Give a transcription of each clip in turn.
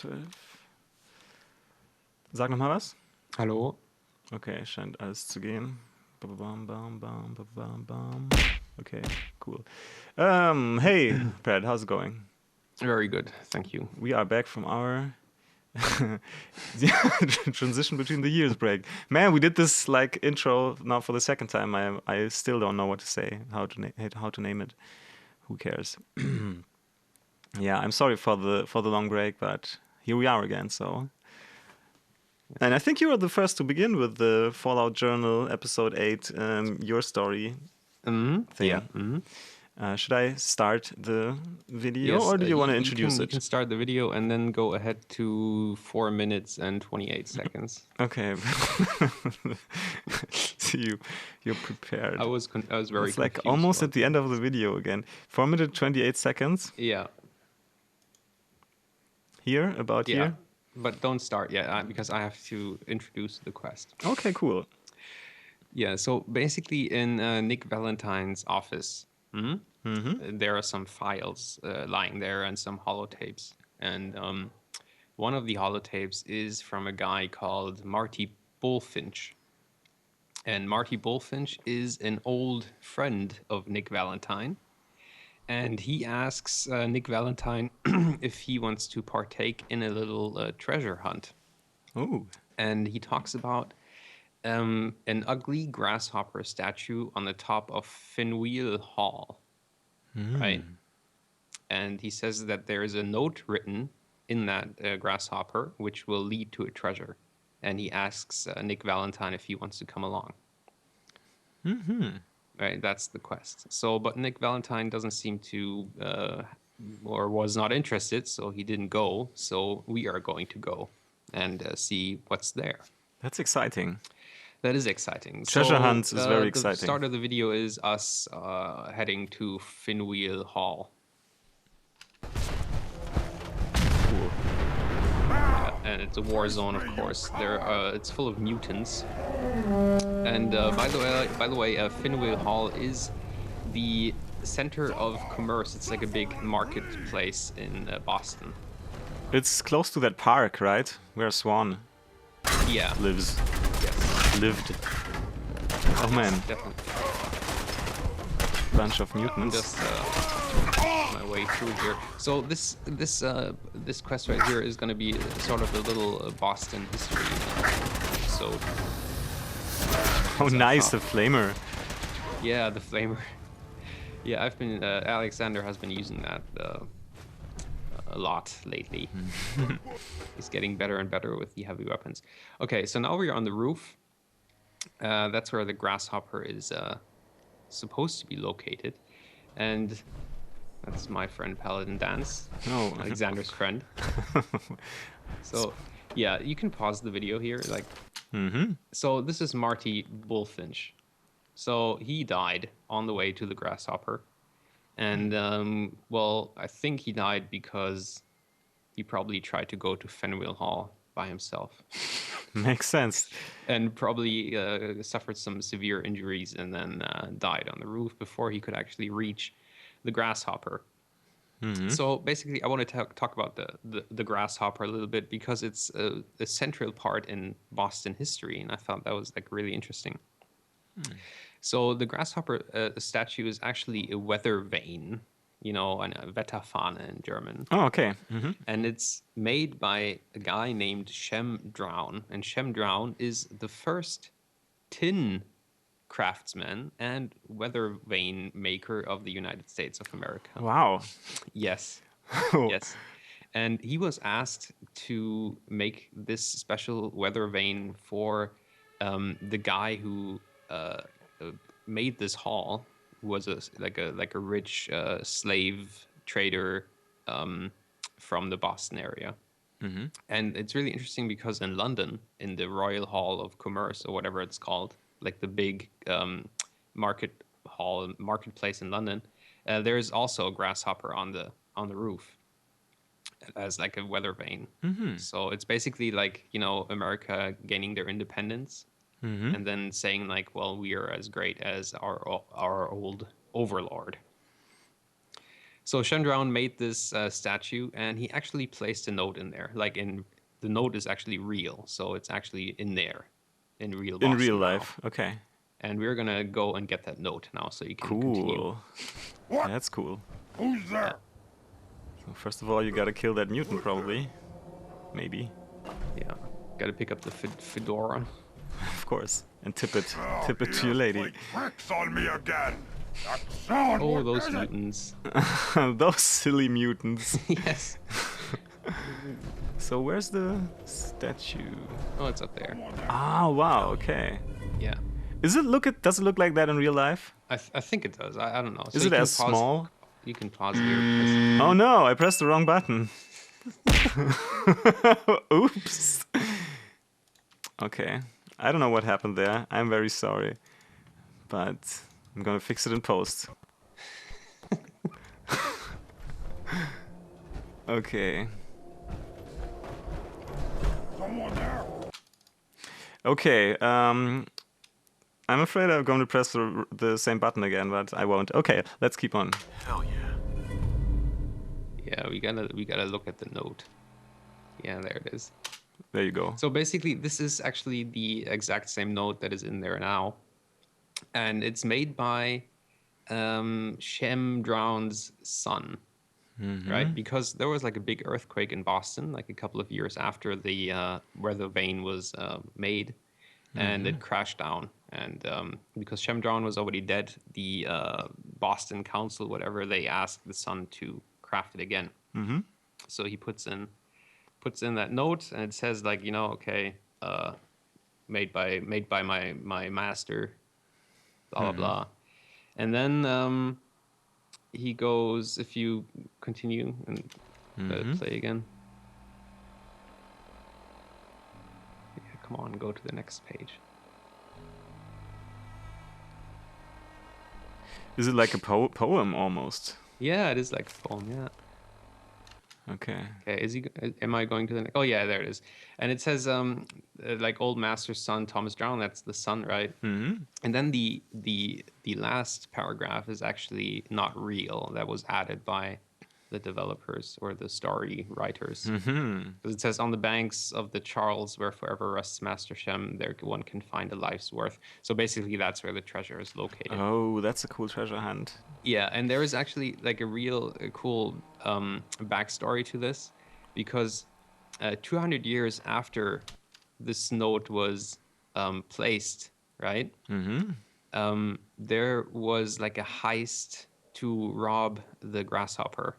12. Sag nochmal was. Hallo. Okay, scheint alles zu gehen. Bam, bam, bam, bam, bam. Okay, cool. Hey, Brad, how's it going? Very good, thank you. We are back from our transition between the years break. Man, we did this like intro now for the second time. I still don't know what to say, how to name it. Who cares? Yeah, I'm sorry for the long break, but here we are again. So, and I think you were the first to begin with the Fallout Journal episode 8, your story thing. Yeah. Should I start the video, Yes, or do you want to introduce it? it? You can start the video and then go ahead to 4 minutes and 28 seconds. Okay. So you're prepared. I was very confused. It's like almost at the end of the video again. 4 minutes 28 seconds. Yeah. Here, about here. But don't start yet because I have to introduce the quest. Okay, cool. Yeah. So basically, in Nick Valentine's office, there are some files lying there and some holotapes, and one of the holotapes is from a guy called Marty Bullfinch. And Marty Bullfinch is an old friend of Nick Valentine. And he asks Nick Valentine if he wants to partake in a little treasure hunt. Oh. And he talks about an ugly grasshopper statue on the top of Finwheel Hall. Right? And he says that there is a note written in that grasshopper which will lead to a treasure. And he asks Nick Valentine if he wants to come along. Right, that's the quest. So, but Nick Valentine doesn't seem to, or was not interested, so he didn't go. So we are going to go and see what's there. That's exciting. That is exciting. Treasure hunt is very exciting. The start of the video is us heading to Finwheel Hall. Cool. And it's a war zone, of course. It's full of mutants. And by the way, Finwheel Hall is the center of commerce. It's like a big marketplace in Boston. It's close to that park, right? Where Swan lives. Yes. Lived. Oh man. Definitely. Bunch of mutants. Just my way through here. So this quest right here is going to be sort of a little Boston history episode. Oh, nice, the flamer. Yeah, the flamer. Yeah, I've been Alexander has been using that a lot lately. He's getting better and better with the heavy weapons. Okay, so now we're on the roof. That's where the grasshopper is supposed to be located, and that's my friend Paladin Dance. Oh, Alexander's friend. So, yeah, you can pause the video here. Like, so this is Marty Bullfinch. So he died on the way to the grasshopper, and well, I think he died because he probably tried to go to Fenwheel Hall by himself. Makes sense. And probably suffered some severe injuries and then died on the roof before he could actually reach the grasshopper. So basically, I want to talk about the grasshopper a little bit because it's a central part in Boston history, and I thought that was like really interesting. So the grasshopper statue is actually a weather vane, you know, a Wetterfahne in German. Oh, okay. And it's made by a guy named Shem Drown. And Shem Drown is the first tin craftsman and weather vane maker of the United States of America. Wow. Yes. Oh. Yes. And he was asked to make this special weather vane for the guy who made this hall, who was a rich slave trader from the Boston area. And it's really interesting because in London, in the Royal Hall of Commerce or whatever it's called, like the big marketplace in London, there is also a grasshopper on the roof as like a weather vane. So it's basically like, you know, America gaining their independence and then saying like, well, we are as great as our old overlord. So Shendraun made this statue, and he actually placed a note in there. The note is actually real, so it's actually in there, in real In Boston real now. life. Okay. And we're gonna go and get that note now, so you can continue. Cool. What? That's cool. Who's there? So first of all, you gotta kill that mutant, probably. Maybe. Yeah, gotta pick up the fedora. Of course. And tip it. Oh, Tip it to he your has lady. played tricks on me again. That sound. Oh, what those is it? mutants. Those silly mutants. Yes. So where's the statue? Oh, it's up there. Ah, wow. Okay. Yeah. Does it look like that in real life? I think it does. I don't know. Is you it can as pause- small? You can pause here. Oh no, I pressed the wrong button. Oops. Okay. I don't know what happened there. I'm very sorry. But I'm gonna fix it in post. Okay. Someone there? Okay. I'm afraid I'm going to press the same button again, but I won't. Okay, let's keep on. Hell yeah. Yeah, we gotta look at the note. Yeah, there it is. There you go. So basically, this is actually the exact same note that is in there now, and it's made by Shem Drown's son, right? Because there was like a big earthquake in Boston, like a couple of years after where the vein was made, and it crashed down. And because Shem Drown was already dead, the Boston Council, whatever, they asked the son to craft it again. So he puts in that note, and it says like, okay, made by my master, blah blah blah. And then he goes, if you continue and play again. Yeah, come on, go to the next page. Is it like a poem almost? Yeah, it is like a poem, yeah. Okay. Okay, am I going to the next? Oh yeah, there it is. And it says like old master's son, Thomas Drown, that's the son, right? Mm-hmm. And then the last paragraph is actually not real. That was added by the developers or the story writers. Because it says, on the banks of the Charles, where forever rests Master Shem, there one can find a life's worth. So basically that's where the treasure is located. Oh, that's a cool treasure hunt. Yeah, and there is actually like a cool backstory to this, because 200 years after this note was placed, right? There was like a heist to rob the grasshopper.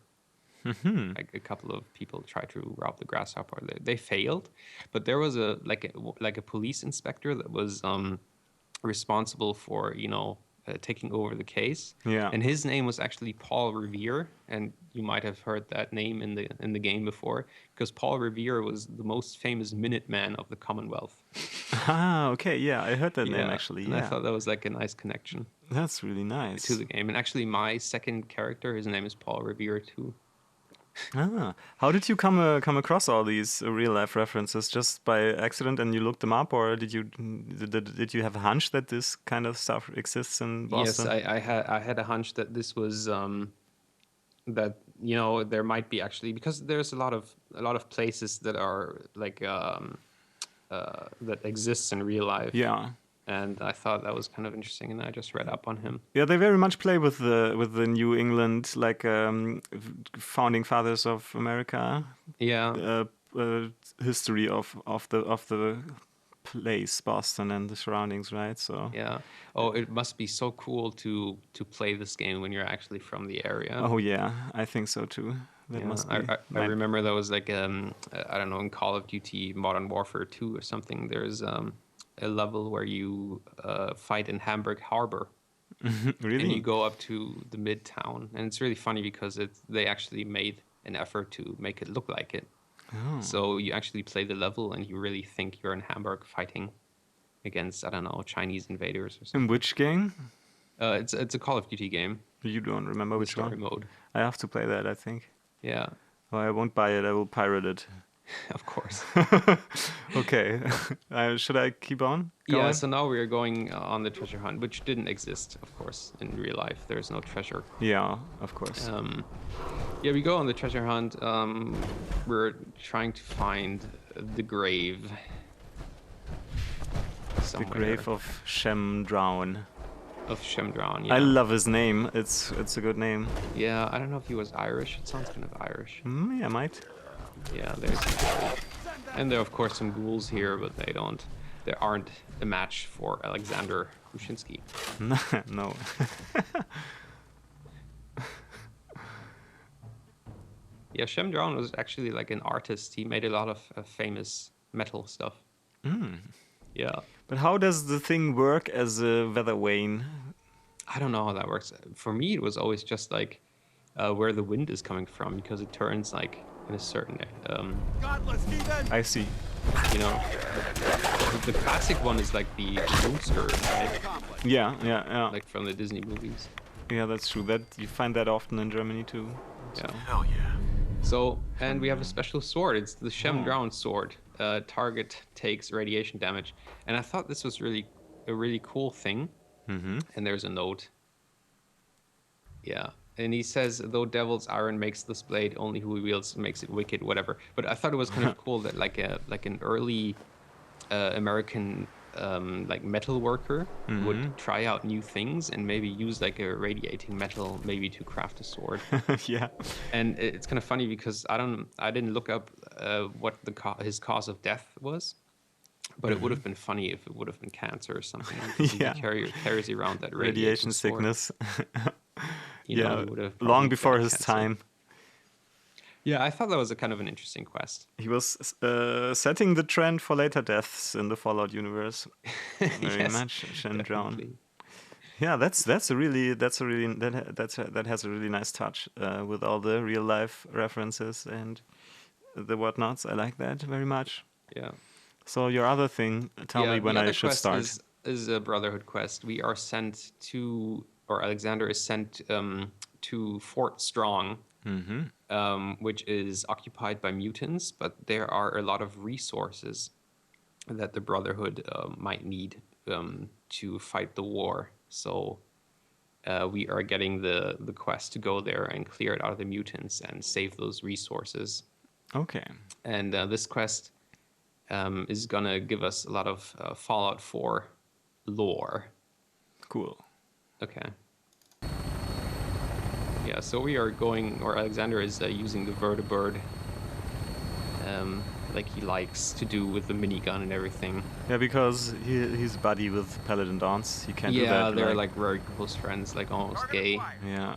Like a couple of people tried to rob the grasshopper. They failed, but there was a police inspector that was responsible for taking over the case. Yeah. And his name was actually Paul Revere, and you might have heard that name in the game before, because Paul Revere was the most famous Minuteman of the Commonwealth. Ah, okay, yeah, I heard that name actually. And Yeah, I thought that was like a nice connection that's really nice. to the game. And actually, my second character, his name is Paul Revere too. Ah, how did you come across all these real life references? Just by accident, and you looked them up, or did you have a hunch that this kind of stuff exists in Boston? Yes, I had a hunch that this was that there might be actually, because there's a lot of places that are like that exists in real life. Yeah. And I thought that was kind of interesting, and I just read up on him. Yeah, they very much play with the New England, like founding fathers of America. Yeah. History of the place, Boston and the surroundings, right? So. Yeah. Oh, it must be so cool to play this game when you're actually from the area. Oh yeah, I think so too. That Yeah, must be. I remember there was like I don't know, in Call of Duty Modern Warfare 2 or something. There's a level where you fight in Hamburg Harbor. Really? And you go up to the midtown, and it's really funny because they actually made an effort to make it look like it. Oh. So you actually play the level, and you really think you're in Hamburg fighting against, I don't know, Chinese invaders or something. In which game? It's a Call of Duty game. You don't remember which Story one? mode. I have to play that, I think. Yeah. Well, I won't buy it. I will pirate it. Of course. Okay. Should I keep on? Yeah, going? so now we are going on the treasure hunt, which didn't exist, of course, in real life. There's no treasure. Yeah, of course. Yeah, we go on the treasure hunt. We're trying to find the grave. The Somewhere. grave of Shem Drown. Of Shemdran, yeah. I love his name. It's a good name. Yeah, I don't know if he was Irish. It sounds kind of Irish. Yeah, might. Yeah, there's and there are of course some ghouls here, but they aren't a match for Alexander Ushinsky. No. Yeah, Shemdran was actually like an artist. He made a lot of famous metal stuff. Yeah. But how does the thing work as a weather vane? I don't know how that works. For me, it was always just like where the wind is coming from, because it turns like in a certain, I see. you know, the classic one is like the rooster, right? Yeah. Like from the Disney movies. Yeah, that's true. That you find that often in Germany too. Yeah. Hell yeah. So, and we have a special sword. It's the Shemdran sword. Target takes radiation damage, and I thought this was a really cool thing. Mm-hmm. And there's a note. Yeah, and he says, "Though devil's iron makes this blade, only who wields makes it wicked." Whatever. But I thought it was kind of cool that like an early American like metal worker would try out new things and maybe use like a radiating metal maybe to craft a sword. Yeah. And it's kind of funny because I didn't look up what his cause of death was, but it would have been funny if it would have been cancer or something. Yeah. He carries around that Radiation sword. sickness. You know, Yeah. he would have Long probably before got his cancer. time. Yeah, I thought that was a kind of an interesting quest. He was setting the trend for later deaths in the Fallout universe. Very Yes, much. Shen Drown. definitely. Yeah, that has a really nice touch with all the real life references and the whatnots. I like that very much. Yeah. So your other thing, tell me when the I other should quest start. is a Brotherhood quest. We are sent to, or Alexander is sent to Fort Strong, which is occupied by mutants, but there are a lot of resources that the Brotherhood might need to fight the war. So we are getting the quest to go there and clear it out of the mutants and save those resources. Okay. And this quest is gonna give us a lot of Fallout 4 lore. Cool. Okay. Yeah, so we are going, or Alexander is using the vertibird, like he likes to do with the minigun and everything. Yeah, because he's buddy with Paladin Dance. He can't do that. Yeah, they're like very close friends, like almost gay. Yeah,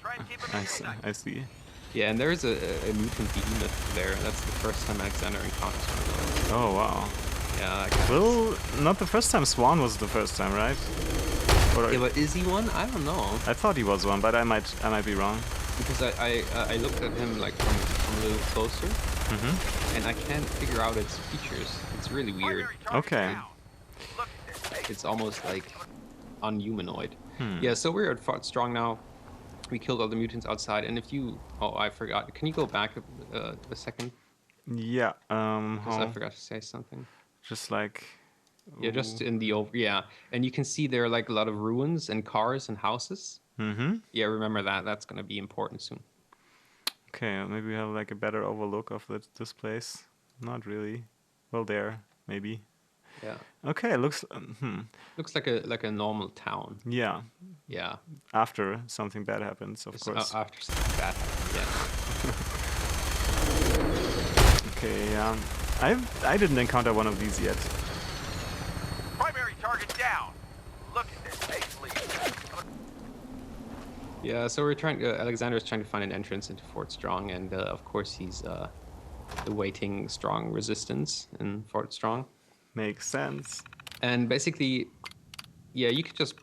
I see. Yeah, and there's a mutant behemoth there. That's the first time Alexander encounters one of those. Oh wow. Yeah. Well, not the first time. Swan was the first time, right? Or Yeah, but is he one? I don't know. I thought he was one, but I might be wrong. Because I looked at him like from a little closer, and I can't figure out its features. It's really weird. Okay. It's almost like unhumanoid. Yeah, so we're at Fort Strong now. We killed all the mutants outside, and if you... Oh, I forgot. Can you go back a second? Yeah. Because I How? forgot to say something. Just like. Yeah, just in the over... Yeah, and you can see there are like a lot of ruins and cars and houses. Yeah, remember that. That's going to be important soon. Okay, maybe we have like a better overlook of this place. Not really. Well, there maybe. Yeah. Okay, looks. Looks like a normal town. Yeah. Yeah. After something bad happens, of course. After something bad happened, yeah. Okay. Yeah. I didn't encounter one of these yet. Primary target down. Look at this face lead. Yeah, so we're trying. Alexander is trying to find an entrance into Fort Strong, and of course he's awaiting strong resistance in Fort Strong. Makes sense. And basically, yeah, you could just,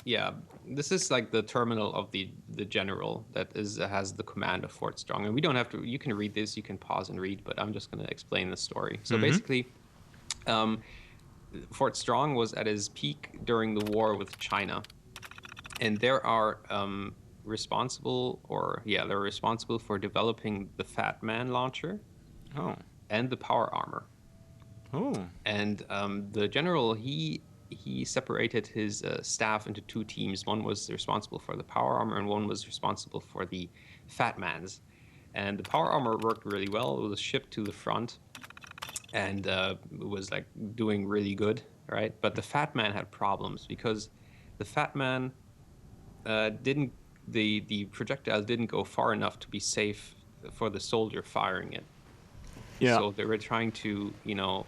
yeah, this is like the terminal of the general that has the command of Fort Strong, and we don't have to. You can read this, you can pause and read, but I'm just going to explain the story. So basically, Fort Strong was at his peak during the war with China, and there are they're responsible for developing the Fat Man launcher. Oh. and the power armor. Oh. And the general, he separated his staff into 2 teams. One was responsible for the power armor, and one was responsible for the Fat Mans. And the power armor worked really well. It was shipped to the front, and it was like doing really good, right? But the Fat Man had problems because the Fat Man the projectile didn't go far enough to be safe for the soldier firing it. Yeah. So they were trying to,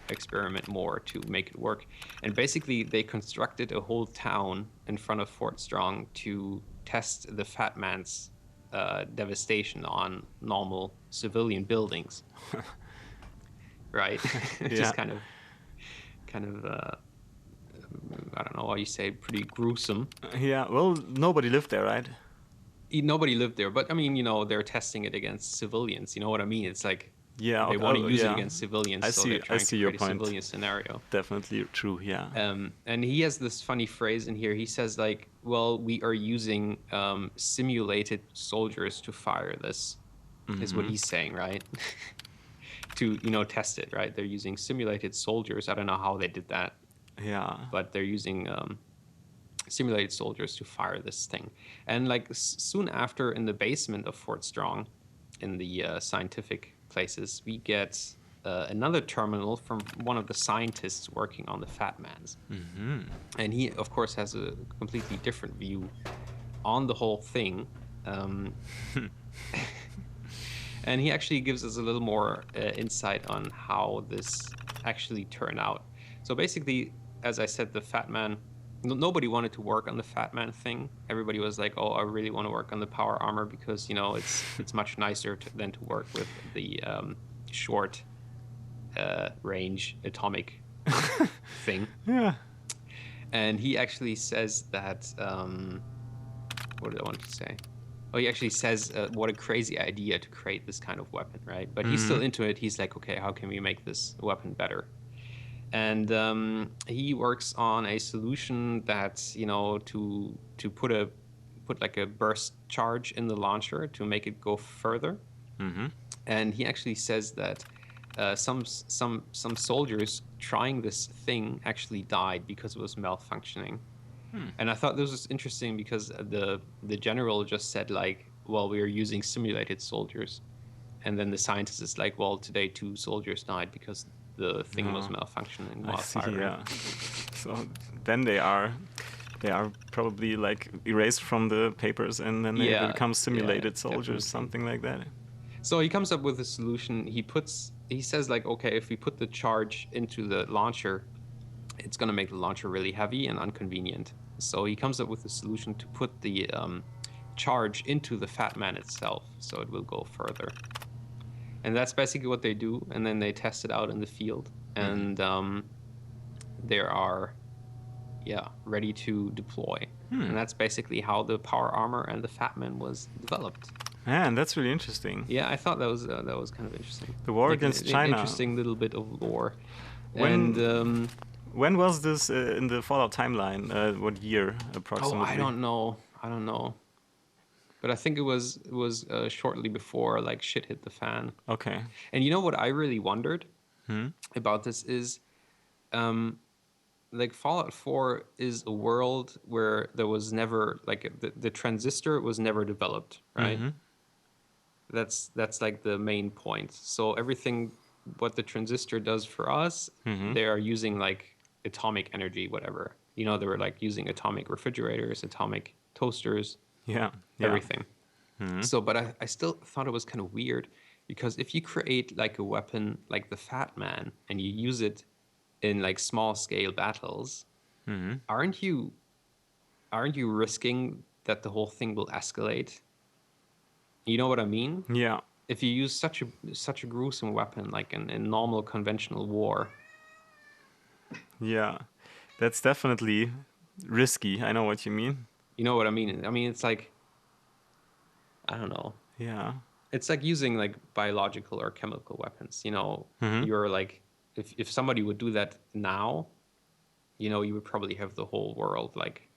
experiment more to make it work. And basically, they constructed a whole town in front of Fort Strong to test the Fat Man's devastation on normal civilian buildings. Right? Just kind of, I don't know how you say, pretty gruesome. Yeah. Well, nobody lived there, right? Nobody lived there, but I mean, they're testing it against civilians. You know what I mean? It's like, Yeah, they want to use it yeah. against civilians, I so see- they're I trying see to your create a point. civilian scenario. Definitely true. Yeah. And he has this funny phrase in here. He says, like, well, we are using simulated soldiers to fire this, is what he's saying, right? To, test it, right? They're using simulated soldiers. I don't know how they did that, Yeah. but they're using simulated soldiers to fire this thing. And like soon after, in the basement of Fort Strong, in the scientific places, we get another terminal from one of the scientists working on the Fat Mans. And he, of course, has a completely different view on the whole thing. And he actually gives us a little more insight on how this actually turned out. So basically, as I said, the Fat Man, nobody wanted to work on the Fat Man thing. Everybody was like, oh, I really want to work on the power armor because, it's much nicer than to work with the short range atomic thing. Yeah. And he actually says that, what did I want to say? Oh, he actually says what a crazy idea to create this kind of weapon, right? But he's still into it. He's like, okay, how can we make this weapon better? And he works on a solution that, to put like a burst charge in the launcher to make it go further. And he actually says that some soldiers trying this thing actually died because it was malfunctioning. And I thought this was interesting because the general just said, like, well, we are using simulated soldiers. And then the scientist is like, well, today 2 soldiers died because the thing was malfunctioning while I see. firing. Yeah. So then they are probably like erased from the papers, and then they Yeah, become simulated yeah, soldiers, definitely. something like that. So he comes up with a solution. He says, like, okay, if we put the charge into the launcher, it's going to make the launcher really heavy and inconvenient. So he comes up with a solution to put the charge into the Fat Man itself, so it will go further. And that's basically what they do. And then they test it out in the field, and they are, ready to deploy. And that's basically how the power armor and the Fat Man was developed. Man, that's really interesting. Yeah, I thought that was kind of interesting. The war Like, against an China. interesting little bit of lore. When- And When was this in the Fallout timeline? What year approximately? I don't know. But I think it was shortly before, like, shit hit the fan. Okay. And you know what I really wondered about this is, like, Fallout 4 is a world where there was never, like, the transistor was never developed, right? That's like the main point. So everything what the transistor does for us, they are using, like, atomic energy, whatever. They were, like, using atomic refrigerators, atomic toasters, Yeah. everything. So, but I still thought it was kind of weird, because if you create, like, a weapon like the Fat Man and you use it in, like, small scale battles, aren't you risking that the whole thing will escalate? You know what I mean? Yeah. If you use such a gruesome weapon, like in normal conventional war. Yeah. That's definitely risky. I know what you mean. You know what I mean? I mean, it's like, I don't know. Yeah. It's like using, like, biological or chemical weapons. You're like, if somebody would do that now, you would probably have the whole world, like,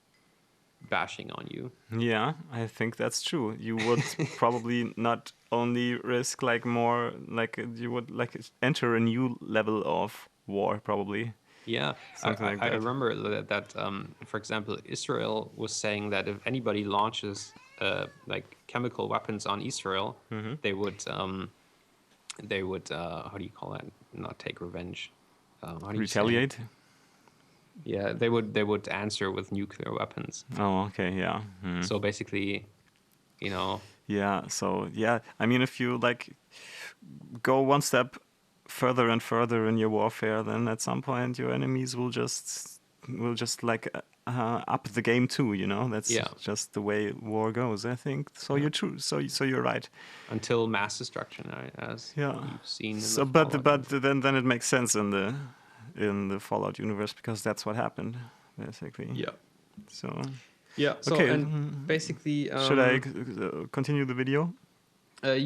bashing on you. Yeah, I think that's true. You would probably not only risk like more, like you would like enter a new level of war, probably. Yeah, Something like I that. remember that for example, Israel was saying that if anybody launches like chemical weapons on Israel, they would how do you call that? Not take revenge. How do you say it? Retaliate? Yeah, they would answer with nuclear weapons. Oh, okay, yeah. So basically, you know, Yeah, so yeah, I mean, if you like go one step further and further in your warfare, then at some point your enemies will just like up the game too. You know, that's Yeah. just the way war goes. I think so. Yeah. You're true. So you're right. until mass destruction, as Yeah. you've seen in So, the but Fallout. then it makes sense in the Fallout universe because that's what happened basically. Yeah. So Yeah. So Okay. and basically, should I continue the video?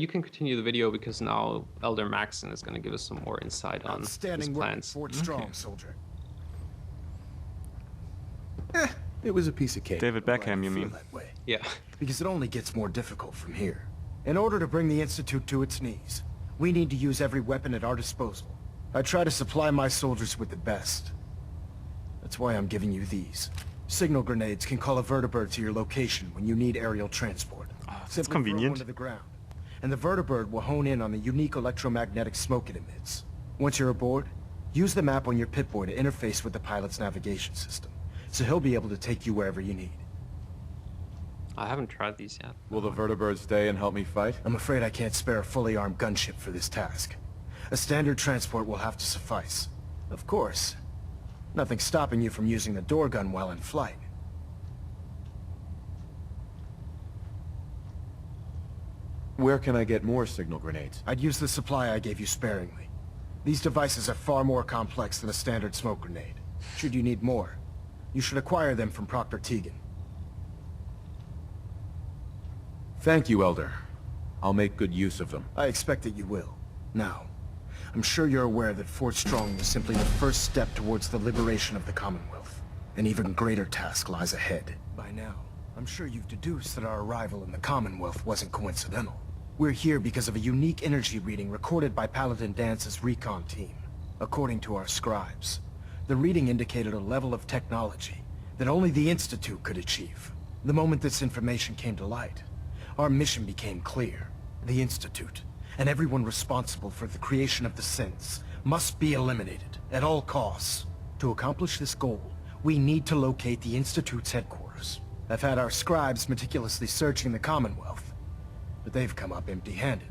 you can continue the video because now Elder Maxon is going to give us some more insight on his Outstanding work at plans. Fort Strong, Okay. soldier. It was a piece of cake. David Glad Beckham, you feel mean? that way, Yeah. because it only gets more difficult from here. In order to bring the Institute to its knees, we need to use every weapon at our disposal. I try to supply my soldiers with the best. That's why I'm giving you these. Signal grenades can call a vertibird to your location when you need aerial transport. That's Simply convenient. throw one to the ground, and the vertibird will hone in on the unique electromagnetic smoke it emits. Once you're aboard, use the map on your Pip-Boy to interface with the pilot's navigation system, so he'll be able to take you wherever you need. I haven't tried these yet. Will the vertibird stay and help me fight? I'm afraid I can't spare a fully armed gunship for this task. A standard transport will have to suffice. Of course, nothing's stopping you from using the door gun while in flight. Where can I get more signal grenades? I'd use the supply I gave you sparingly. These devices are far more complex than a standard smoke grenade. Should you need more, you should acquire them from Proctor Teagan. Thank you, Elder. I'll make good use of them. I expect that you will. Now, I'm sure you're aware that Fort Strong was simply the first step towards the liberation of the Commonwealth. An even greater task lies ahead. By now, I'm sure you've deduced that our arrival in the Commonwealth wasn't coincidental. We're here because of a unique energy reading recorded by Paladin Dance's recon team. According to our scribes, the reading indicated a level of technology that only the Institute could achieve. The moment this information came to light, our mission became clear. The Institute, and everyone responsible for the creation of the synths, must be eliminated at all costs. To accomplish this goal, we need to locate the Institute's headquarters. I've had our scribes meticulously searching the Commonwealth, but they've come up empty-handed.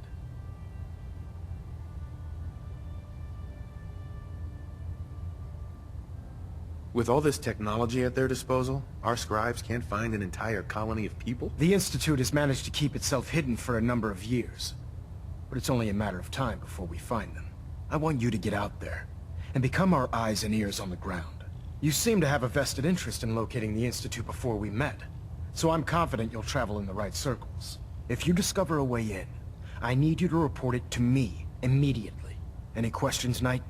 With all this technology at their disposal, our scribes can't find an entire colony of people? The Institute has managed to keep itself hidden for a number of years, but it's only a matter of time before we find them. I want you to get out there and become our eyes and ears on the ground. You seem to have a vested interest in locating the Institute before we met, so I'm confident you'll travel in the right circles. If you discover a way in, I need you to report it to me immediately. Any questions, Knight?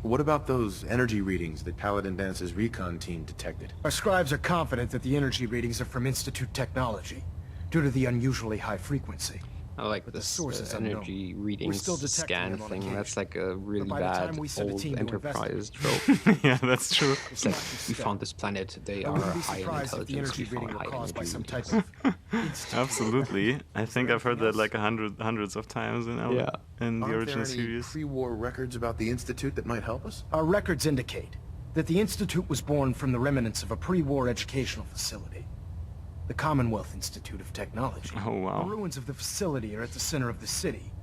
What about those energy readings that Paladin Dance's recon team detected? Our scribes are confident that the energy readings are from Institute technology, due to the unusually high frequency. I like But the this source is unknown. energy We're readings still detecting scan them on thing. That's occasion. like a really by the bad time we send a old team to Enterprise investigate- trope. Yeah, that's true. It's like, we found this planet. They I are wouldn't be high in surprised if the intelligence. We energy reading found were high caused by energy some type readings. of institute. Absolutely. I think I've heard that anything like hundreds of times in Yeah. in the Aren't original there any series. pre-war records about the Institute that might help us? Our records indicate that the Institute was born from the remnants of a pre-war educational facility. The Commonwealth Institute of Technology. Oh, wow. The ruins of the facility are at the center of the city,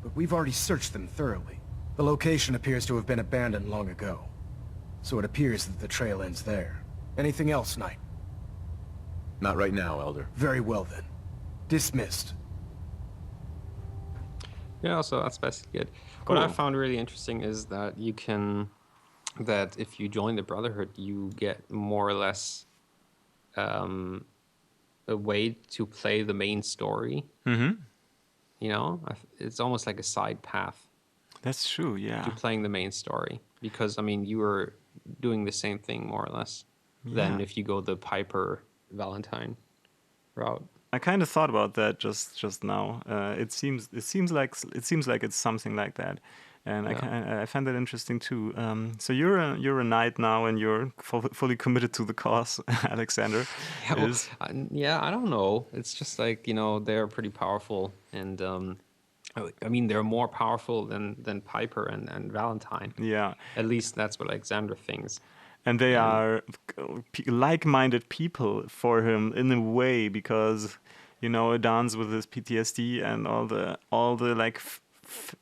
but we've already searched them thoroughly. The location appears to have been abandoned long ago, so it appears that the trail ends there. Anything else, Knight? Not right now, Elder. Very well then. Dismissed. Yeah, so that's basically it. What I Cool. found really interesting is that that if you join the Brotherhood, you get more or less a way to play the main story. Mm-hmm. You know, it's almost like a side path. That's true. Yeah. to playing the main story, because I mean you were doing the same thing more or less than Yeah. if you go the Piper Valentine route. I kind of thought about that just now. It seems like it's something like that, and I find that interesting too. So you're a knight now, and you're fully committed to the cause. Alexander Yeah, well, is. I don't know. It's just like, they're pretty powerful, and I mean they're more powerful than Piper and Valentine. Yeah, At least that's what Alexander thinks. and they are like-minded people for him in a way, because Dan's with his PTSD and all the like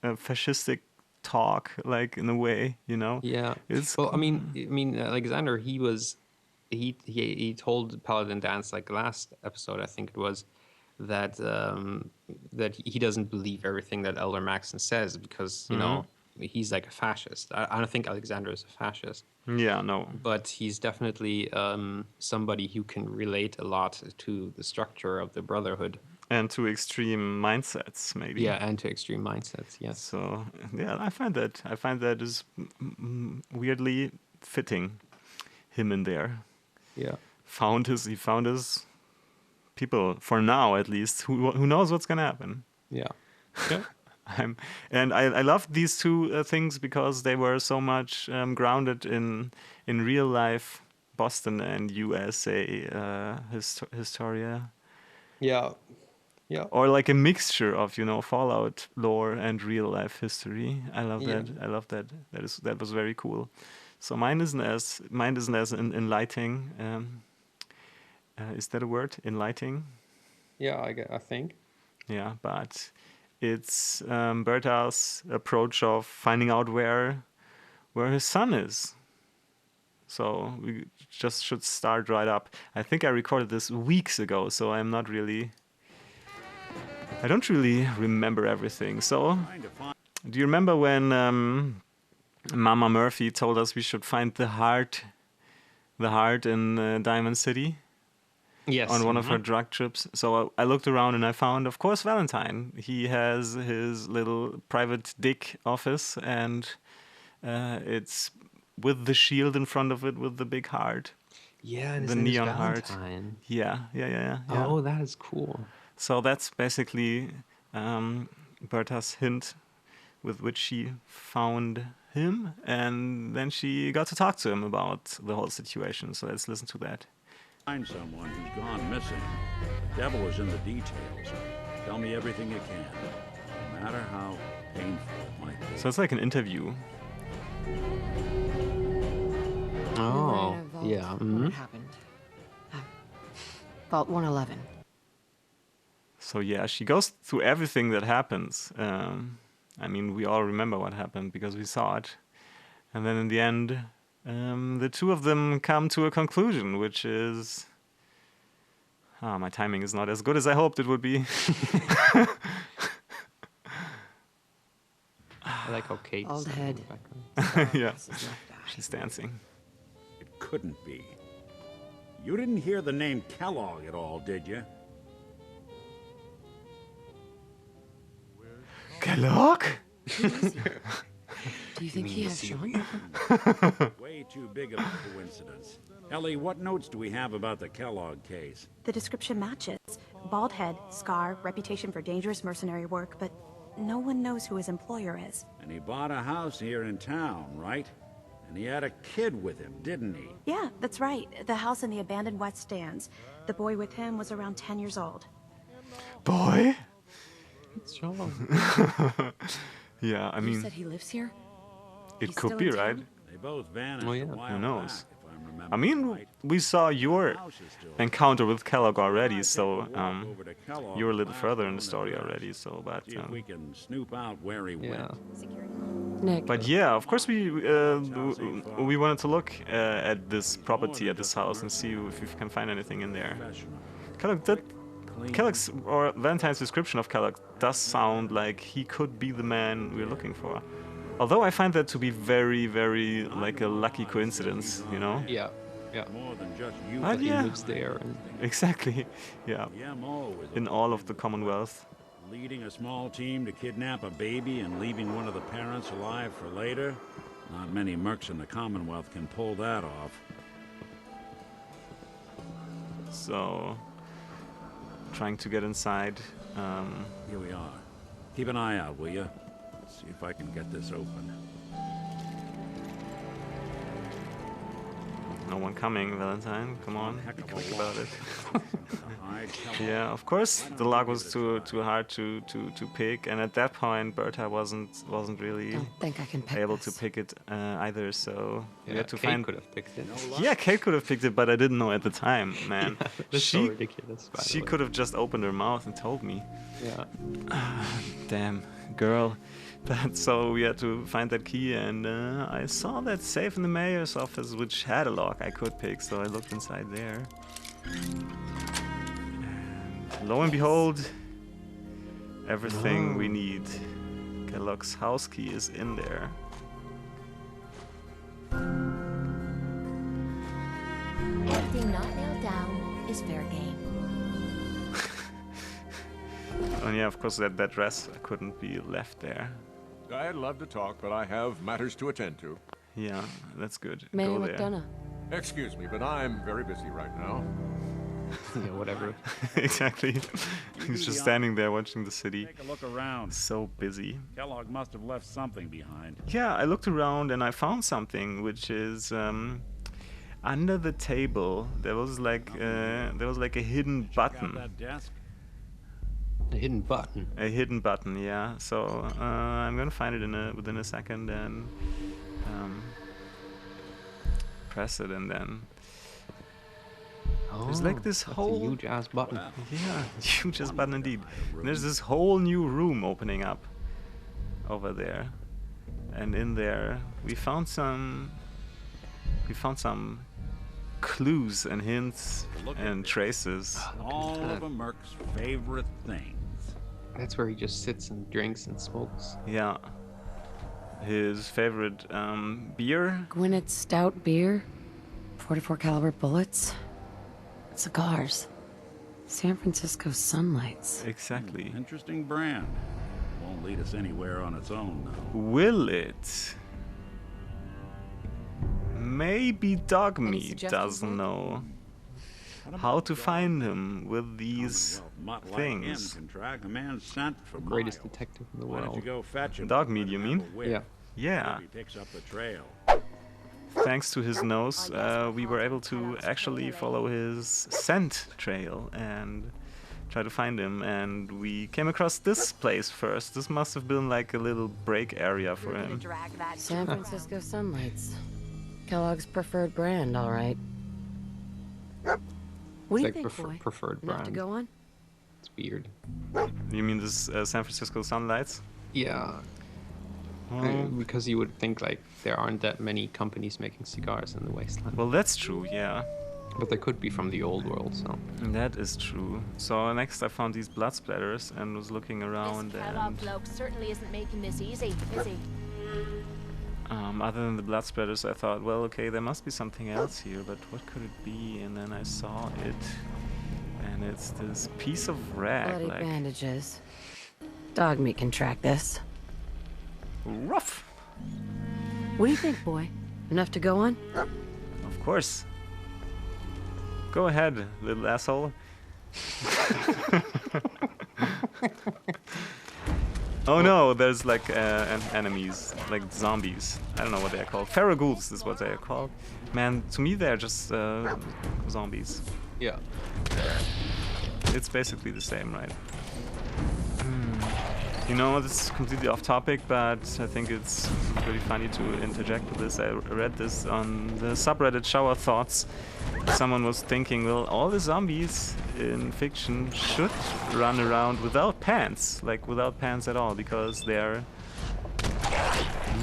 fascistic talk, like in a way, Yeah. It's Well, I mean, Alexander, he told Paladin Dance, like last episode, I think it was, that that he doesn't believe everything that Elder Maxon says, because he's like a fascist. I don't think Alexander is a fascist, yeah, no, but he's definitely somebody who can relate a lot to the structure of the Brotherhood. and to extreme mindsets maybe. Yeah, and to extreme mindsets. Yes. So yeah, I find that is weirdly fitting him in there. Yeah. He found his people for now, at least. Who knows what's gonna happen? Yeah. Yeah. I love these two things because they were so much grounded in real life Boston and USA historia, Yeah. Yeah. or like a mixture of Fallout lore and real life history. I love Yeah. that. I love that. That was very cool. So mine isn't as enlightening. Is that a word? Enlightening? Yeah. I think. Yeah, but it's Berta's approach of finding out where his son is. So we just should start right up. I think I recorded this weeks ago, so I don't really remember everything. So, do you remember when Mama Murphy told us we should find the heart in Diamond City? Yes. On one of her drug trips. So I looked around and I found, of course, Valentine. He has his little private dick office, and it's with the shield in front of it with the big heart. Yeah, and the his name is neon heart. Valentine. Yeah. Oh, that is cool. So that's basically Berta's hint with which she found him, and then she got to talk to him about the whole situation. So let's listen to that. Find someone who's gone missing. The devil is in the details. Tell me everything you can, no matter how painful it might be. So it's like an interview. Oh, yeah. What happened? Vault 111. So yeah, she goes through everything that happens. I mean, we all remember what happened because we saw it. And then in the end, the two of them come to a conclusion, which is... my timing is not as good as I hoped it would be. I like how Kate's Bald in head. the background. Yeah, This is left eye. she's dancing. It couldn't be. You didn't hear the name Kellogg at all, did you? Kellogg? Do you think he has Sean? Way too big of a coincidence. Ellie, what notes do we have about the Kellogg case? The description matches. Bald head, scar, reputation for dangerous mercenary work, but no one knows who his employer is. And he bought a house here in town, right? And he had a kid with him, didn't he? Yeah, that's right. The house in the abandoned West Stands. The boy with him was around 10 years old. Boy? It's Sean. Yeah, I You mean, said he lives here? it he's could still be, in right? town? They both vanished Oh, yeah. a Who while knows? back, if I'm I remembering mean, right. we saw your House is still encounter with Kellogg already, I'd so take a walk over to Kellogg's you're a little last further in the known story address. already. So, but See if we can snoop out where he Yeah. went. Nick. but yeah, of course we wanted to look at this property, at this house, and see if we can find anything in there. Professional. Kellogg's or Valentine's description of Kellogg does sound like he could be the man we're looking for. Although I find that to be very, very like a lucky coincidence, you know? Yeah. Yeah. More than just you. But He yeah, lives there. And exactly. Yeah, The MO is in all of the Commonwealth. Leading a small team to kidnap a baby and leaving one of the parents alive for later? Not many mercs in the Commonwealth can pull that off. So, trying to get inside. Here we are. Keep an eye out, will you? See if I can get this open. No one coming, Valentine. Come on, Heck be of a quick lot. about it. Hide, Yeah, of course the lock was too hard to pick, and at that point Berta wasn't really Don't think I can pick able this. to pick it either. So we Yeah, had to Kate find. could have picked it. Yeah, Kate could have picked it, but I didn't know at the time, man. That's so she ridiculous. By the she way. could have just opened her mouth and told me. Yeah. Damn, girl. So we had to find that key, and I saw that safe in the mayor's office, which had a lock I could pick, so I looked inside there. And lo and behold, everything we need. Kellogg's house key is in there. Anything not nailed down is fair game. And yeah, of course, that dress couldn't be left there. I'd love to talk, but I have matters to attend to. Yeah, that's good. Mayor Go there. McDonough. Excuse me, but I'm very busy right now. Yeah, whatever. Exactly. He's just standing there watching the city. Take a look around. So busy. Kellogg must have left something behind. Yeah, I looked around and I found something, which is under the table. There was like a hidden Got button. that desk? A hidden button. A hidden button, yeah. So I'm gonna find it within a second and press it, and then there's like this that's whole a huge ass button. yeah, huge as button indeed. And there's this whole new room opening up over there, and in there we found some clues and hints Look at and this. traces. All of a merc's favorite things. That's where he just sits and drinks and smokes. Yeah, his favorite beer. Gwinnett's stout beer, 44 caliber bullets, cigars, San Francisco sunlights. Exactly. Interesting brand. Won't lead us anywhere on its own, though. Will it? Maybe Dog Any Meat suggestions, doesn't Nick? know how to find him with these Mutt like him things. can track a man's scent for Greatest miles. detective in the Why don't you world. go fetch him? Dog Let meat, him you have mean? a whiff. Yeah. Yeah, Hope he picks up the trail. thanks to his nose, we were able to actually follow his scent trail and try to find him. And we came across this place first. This must have been like a little break area for him. Drag that. San Francisco sunlights. Kellogg's preferred brand, all right. What do you It's like think, boy? preferred Enough to brand. go on? It's weird. You mean this San Francisco Sunlights? Yeah. Because you would think like there aren't that many companies making cigars in the wasteland. Well, that's true, yeah. But they could be from the old world, so. That is true. So next I found these blood splatters and was looking around, This Kellogg and bloke certainly isn't making this easy, is he? other than the blood splatters, I thought, well, okay, there must be something else here, but what could it be? And then I saw it, and it's this piece of rag, Bloody like bandages. Dog meat can track this. rough. What do you think, boy? Enough to go on? Of course. Go ahead, little asshole. Oh no, there's like enemies, like zombies. I don't know what they're called. Farragools is what they are called. Man, to me they're just zombies. Yeah. It's basically the same, right? You know, this is completely off topic, but I think it's really funny to interject with this. I read this on the subreddit Shower Thoughts. Someone was thinking, well, all the zombies in fiction should run around without pants, like without pants at all, because they're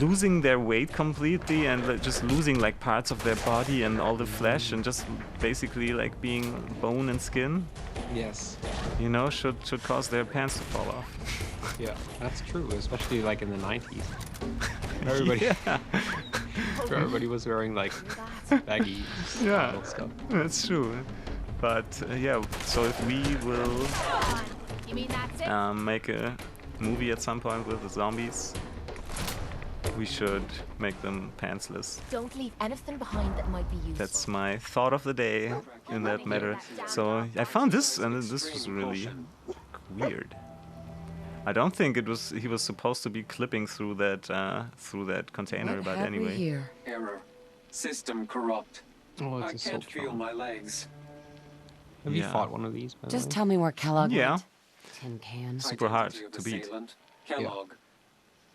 losing their weight completely and just losing like parts of their body and all the flesh and just basically like being bone and skin. Yes. You know, should cause their pants to fall off. Yeah, that's true, especially like in the 90s. Everybody, Yeah, everybody was wearing like baggy Yeah. style stuff. that's true. But yeah, so if we will You mean that's it? make a movie at some point with the zombies, we should make them pantsless. Don't leave anything behind that might be useful. That's my thought of the day in that matter. So I found this, and this was really weird. I don't think he was supposed to be clipping through that container, What but have we anyway. here? Error. System corrupt. Oh, I it's a can't feel Soltron. my legs. Have you Yeah. fought one of these? By the Just way? tell me where Kellogg Yeah. went. Tin can. Super hard Identity of to beat. assailant, Kellogg.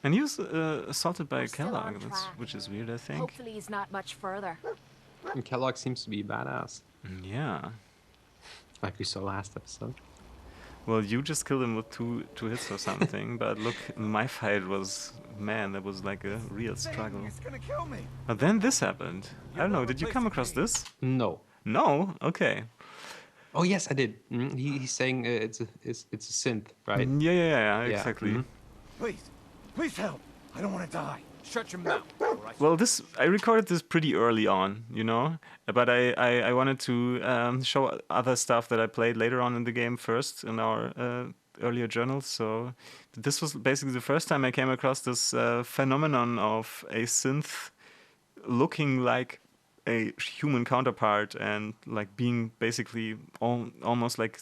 And he was assaulted by We're still on Kellogg, track. which is weird, I think. Hopefully he's not much further. And Kellogg seems to be badass, Yeah. like we saw last episode. Well, you just killed him with two hits or something, but look, my fight was, man, that was like a real struggle. It's gonna kill me. But then this happened. I don't know, did you come across this? No. No? Okay. Oh yes, I did. He's saying it's a synth, right? Yeah, Yeah, exactly. mhm. Please help. I don't want to die. Shut your mouth. or I Well, I recorded this pretty early on, you know, but I wanted to show other stuff that I played later on in the game first in our earlier journals. So this was basically the first time I came across this phenomenon of a synth looking like a human counterpart and like being basically almost like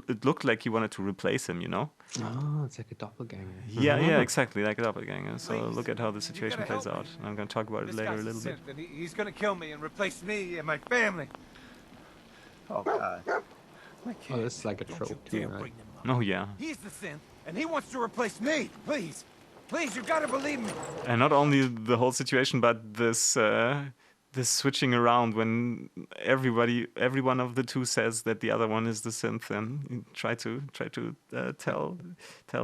it looked like he wanted to replace him, you know? Oh, it's like a doppelganger. Yeah, exactly, like a doppelganger. So look at how the situation plays out. I'm going to talk about it This later a guy's little bit. synth, and he's gonna kill me and replace me and my family. Oh God. My Oh, this is like a Don't trope you too, dare right? bring them up. Oh yeah. He's the synth, and he wants to replace me. Please, you gotta believe me. And not only the whole situation, but this switching around when every one of the two says that the other one is the synth, and you try to tell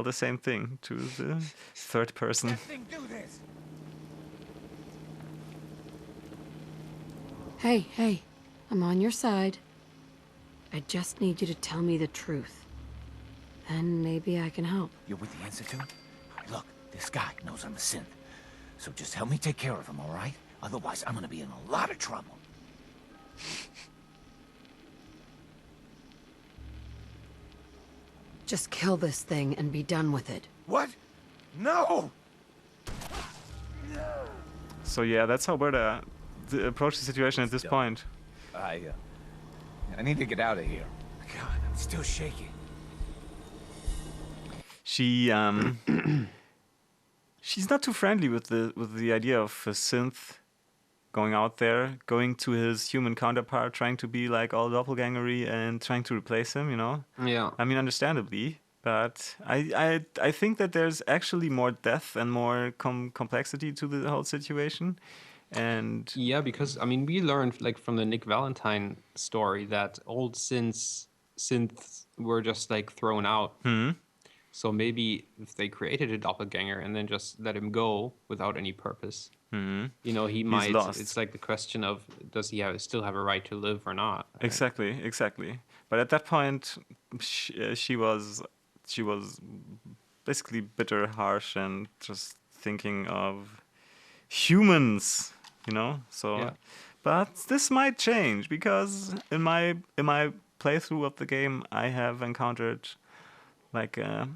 the same thing to the third person. That thing do this. Hey, I'm on your side. I just need you to tell me the truth. Then maybe I can help. You're with the Institute? Look, this guy knows I'm a synth. So just help me take care of him, all right? Otherwise, I'm gonna be in a lot of trouble. Just kill this thing and be done with it. What? No! So yeah, that's how Berta approached the situation at this point. I need to get out of here. God, I'm still shaking. She she's not too friendly with the idea of a synth going out there, going to his human counterpart, trying to be like all doppelgangery and trying to replace him, you know? Yeah. I mean, understandably, but I think that there's actually more depth and more complexity to the whole situation. And Yeah, because I mean, we learned like from the Nick Valentine story that old synths were just like thrown out. So maybe if they created a doppelganger and then just let him go without any purpose, you know, he might. lost. It's like the question of does he still have a right to live or not? Exactly. But at that point, she was basically bitter, harsh, and just thinking of humans, you know. So, Yeah. but this might change because in my playthrough of the game, I have encountered like a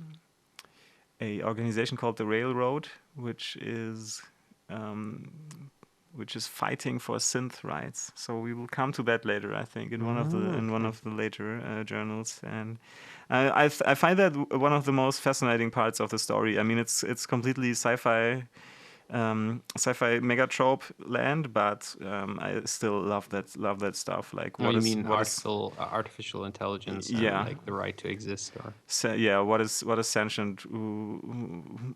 organization called the Railroad, which is fighting for synth rights. So we will come to that later, I think, in one of the later journals. And I find that one of the most fascinating parts of the story. I mean, it's completely sci-fi megatrope land, but I still love that stuff. Like, What do you mean artificial intelligence? And, Yeah. like the right to exist, or what is sentient,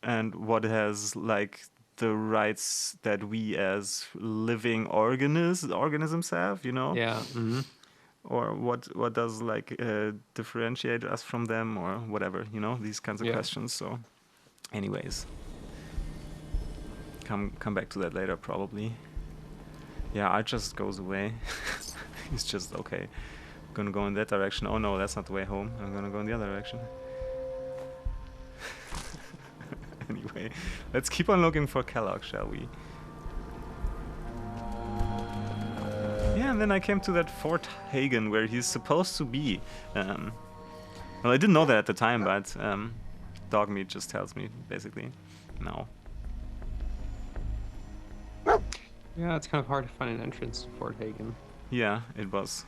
and what has like the rights that we as living organisms have, you know? yeah. Or what does like differentiate us from them, or whatever, you know? These kinds of Yeah. questions. So, anyways, come back to that later probably. Yeah, Art just goes away. He's just okay. I'm gonna go in that direction. Oh no, that's not the way home. I'm gonna go in the other direction. Anyway, let's keep on looking for Kellogg, shall we? Yeah, and then I came to that Fort Hagen where he's supposed to be. Well, I didn't know that at the time, but dog meat just tells me basically no. Yeah, it's kind of hard to find an entrance to Fort Hagen. Yeah, it was.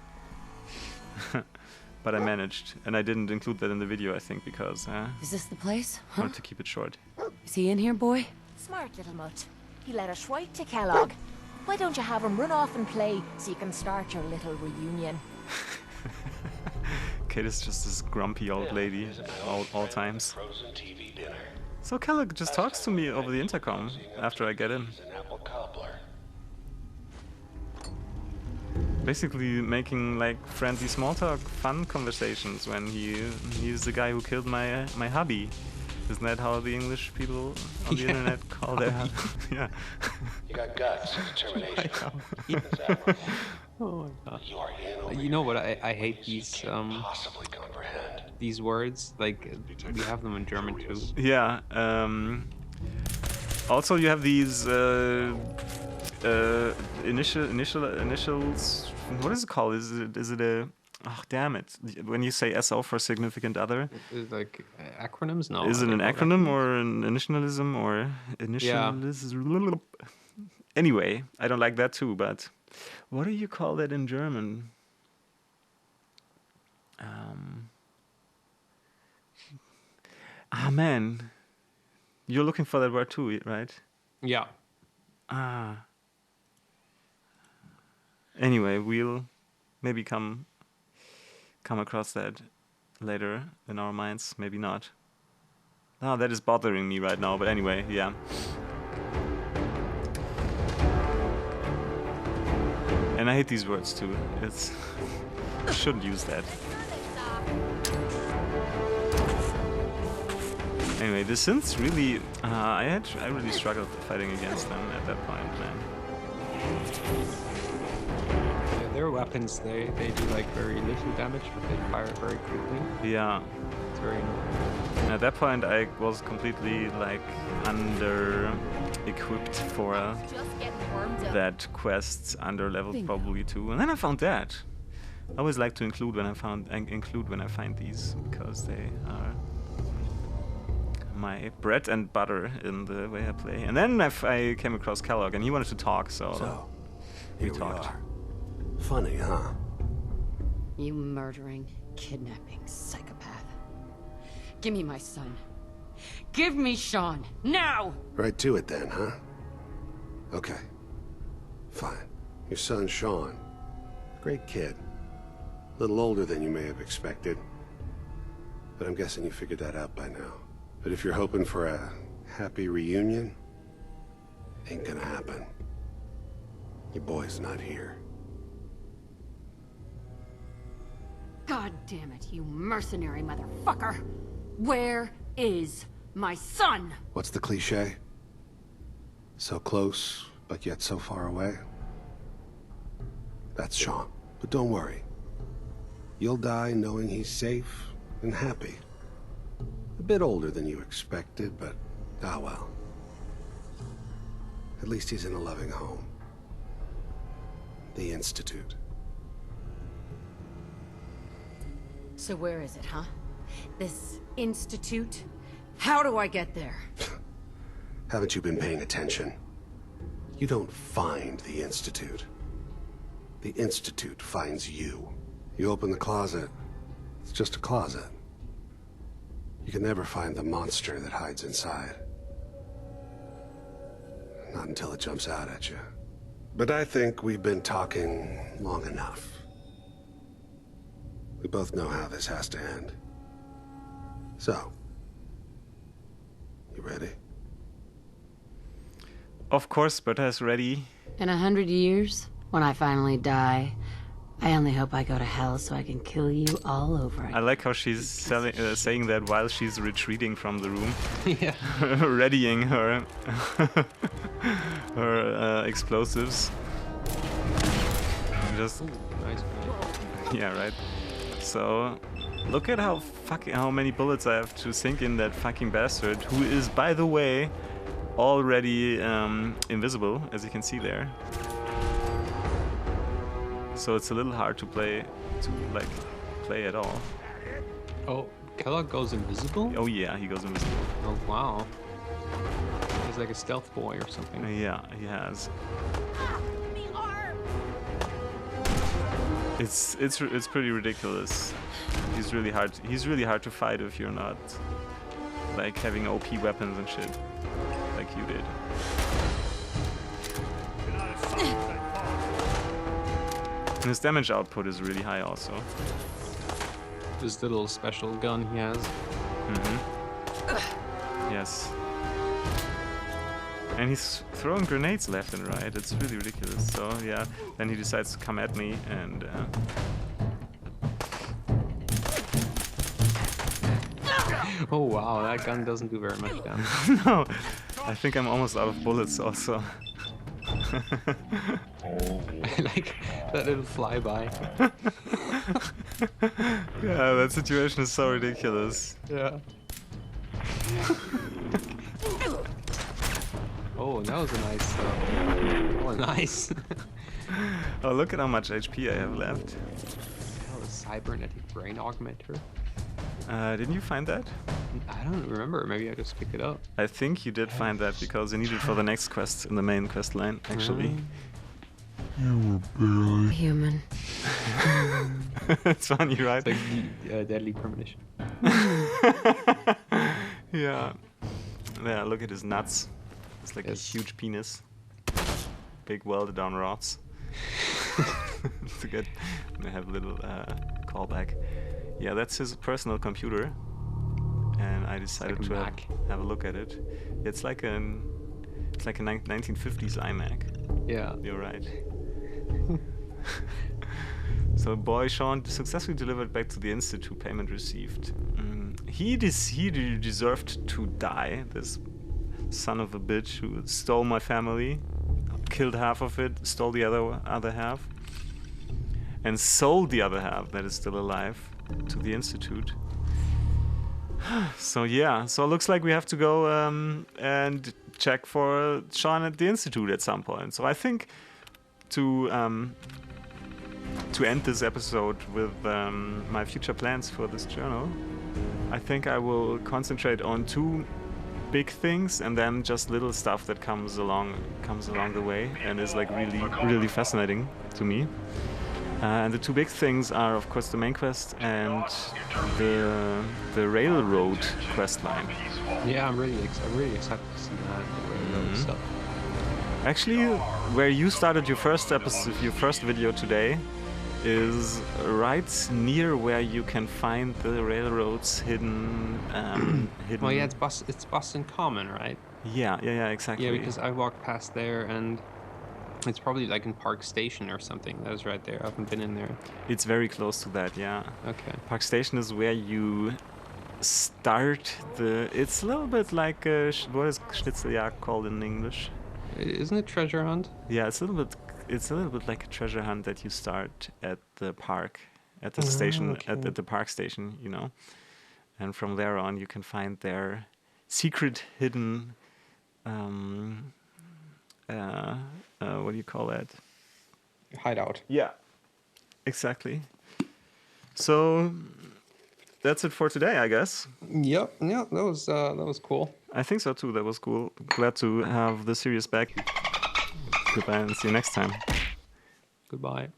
But I managed, and I didn't include that in the video, I think, because Is this the place? I wanted to keep it short. Is he in here, boy? Smart little mutt. He led us right to Kellogg. Why don't you have him run off and play so you can start your little reunion? Kate is just this grumpy old lady all times. So Kellogg just talks to me over the intercom after I get in. Basically making like friendly small talk, fun conversations when he's the guy who killed my hubby. Isn't that how the English people on the internet call their hubby? Yeah. You got guts, determination. Oh my god. You are in. You know what? I hate these Possibly comprehend. these words. Like we have them in German too. Yeah. Also, you have these initials. What is it called? Is it a? Oh damn it! When you say SO for significant other, Is like acronyms? No. is it an acronym or an initialism or initialism? Anyway, I don't like that too. But what do you call that in German? Ah man, you're looking for that word too, right? Yeah. Ah. Anyway, we'll maybe come across that later in our minds. Maybe not. Ah, that is bothering me right now. But anyway, yeah. And I hate these words too. It's I shouldn't use that. Anyway, the synths really, I really struggled fighting against them at that point, man. Yeah, their weapons, they do like very little damage, but they fire very quickly. Yeah. It's very annoying. And at that point, I was completely like under-equipped for that quest, under-leveled probably too. And then I found that. I always like to include when I find these because they are my bread and butter in the way I play. And then I came across Kellogg, and he wanted to talk, so we talked. Funny, huh? You murdering, kidnapping psychopath. Give me my son. Give me Sean, now! Right to it then, huh? Okay. Fine. Your son, Sean. Great kid. A little older than you may have expected. But I'm guessing you figured that out by now. But if you're hoping for a happy reunion, ain't gonna happen. Your boy's not here. God damn it, you mercenary motherfucker! Where is my son? What's the cliche? So close, but yet so far away? That's Sean. But don't worry. You'll die knowing he's safe and happy. A bit older than you expected, but ah well. At least he's in a loving home. The Institute. So where is it, huh? This institute? How do I get there? Haven't you been paying attention? You don't find the Institute. The Institute finds you. You open the closet, it's just a closet. You can never find the monster that hides inside. Not until it jumps out at you. But I think we've been talking long enough. We both know how this has to end. So, you ready? Of course, Berta is ready. In 100 years, when I finally die, I only hope I go to hell so I can kill you all over again. I like how she's saying that while she's retreating from the room. Yeah. Readying her her explosives. Just nice. Yeah, right. So look at how many bullets I have to sink in that fucking bastard, who is, by the way, already invisible, as you can see there. So it's a little hard to play at all. Oh, Kellogg goes invisible? Oh yeah, he goes invisible. Oh wow. He's like a stealth boy or something. Yeah, he has. It's pretty ridiculous. He's really hard. He's really hard to fight if you're not like having OP weapons and shit like you did. And his damage output is really high also. This little special gun he has. Yes. And he's throwing grenades left and right. It's really ridiculous. So yeah, then he decides to come at me and Oh wow, that gun doesn't do very much damage. no, I think I'm almost out of bullets also. I like that little flyby. Yeah, that situation is so ridiculous. Yeah. Oh, that was a nice. Oh, nice. Oh, look at how much HP I have left. Oh, a cybernetic brain augmenter. Didn't you find that? I don't remember. Maybe I just picked it up. I think you did find that because you need it for the next quest in the main quest line, actually. You were barely human. It's funny, right? It's like deadly premonition. Yeah. Yeah, look at his nuts. It's like a huge penis. Big welded down rods. To get, I have a little callback. Yeah, that's his personal computer. And I decided to have a look at it. It's like a 1950s iMac. Yeah. You're right. So boy Sean successfully delivered back to the Institute, payment received. He deserved to die, this son of a bitch who stole my family, killed half of it, stole the other half, and sold the other half that is still alive to the Institute. So yeah, so it looks like we have to go and check for Sean at the Institute at some point. So I think to end this episode with my future plans for this journal, I think I will concentrate on 2 big things and then just little stuff that comes along the way and is like really fascinating to me. And the 2 big things are, of course, the main quest and the railroad quest line. Yeah, I'm really excited to see that, the railroad stuff. Actually, where you started your first episode, your first video today, is right near where you can find the railroads hidden. Well, yeah, it's Boston Common, right? Yeah, exactly. Yeah, because I walked past there and it's probably like in Park Station or something. That is right there. I haven't been in there. It's very close to that, yeah. Okay. Park Station is where you start the... It's a little bit like... what is Schnitzeljagd called in English? Isn't it Treasure Hunt? Yeah, it's a little bit like a treasure hunt that you start at the park, at the station, okay. at the park station, you know. And from there on, you can find their secret hidden... what do you call that? Hideout. Yeah, exactly. So that's it for today, I guess. Yep. Yeah, that was cool. I think so too. That was cool. Glad to have the series back. Goodbye and see you next time. Goodbye.